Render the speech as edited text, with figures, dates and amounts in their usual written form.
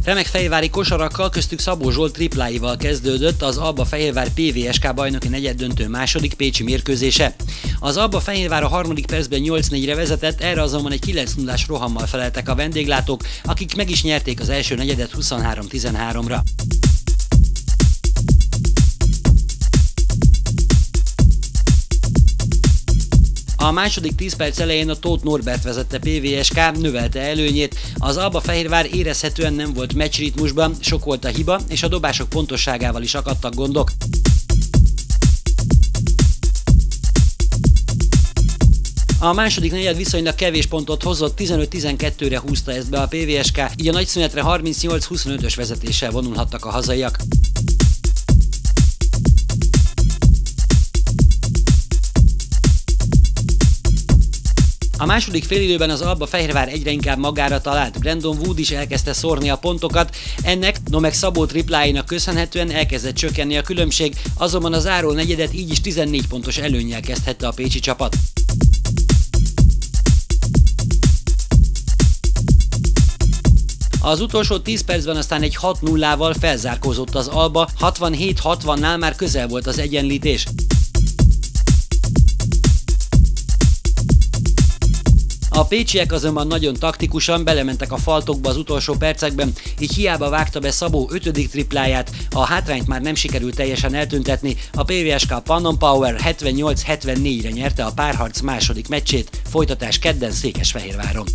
Remek fejvári kosarakkal, köztük Szabó Zsolt tripláival kezdődött az Alba Fehérvár PVSK bajnoki negyeddöntő második pécsi mérkőzése. Az Alba Fehérvár a harmadik percben 8-4-re vezetett, erre azonban egy 9-0-ás rohammal feleltek a vendéglátók, akik meg is nyerték az első negyedet 23-13-ra. A második 10 perc elején a Tóth Norbert vezette PVSK, növelte előnyét. Az Alba Fehérvár érezhetően nem volt meccsritmusban, sok volt a hiba, és a dobások pontosságával is akadtak gondok. A második negyed viszonylag kevés pontot hozott, 15-12-re húzta ezt be a PVSK, így a nagyszünetre 38-25-ös vezetéssel vonulhattak a hazaiak. A második félidőben az Alba Fehérvár egyre inkább magára talált, Brandon Wood is elkezdte szórni a pontokat, ennek Nomek Szabó tripláinak köszönhetően elkezdett csökkenni a különbség, azonban a záró negyedet így is 14 pontos előnnyel kezdhette a pécsi csapat. Az utolsó 10 percben aztán egy 6-0-val felzárkózott az Alba, 67-60-nál már közel volt az egyenlítés. A pécsiek azonban nagyon taktikusan belementek a faltokba az utolsó percekben, így hiába vágta be Szabó 5. tripláját, a hátrányt már nem sikerült teljesen eltüntetni, a PVSK Pannon Power 78-74-re nyerte a párharc második meccsét, folytatás kedden Székesfehérváron.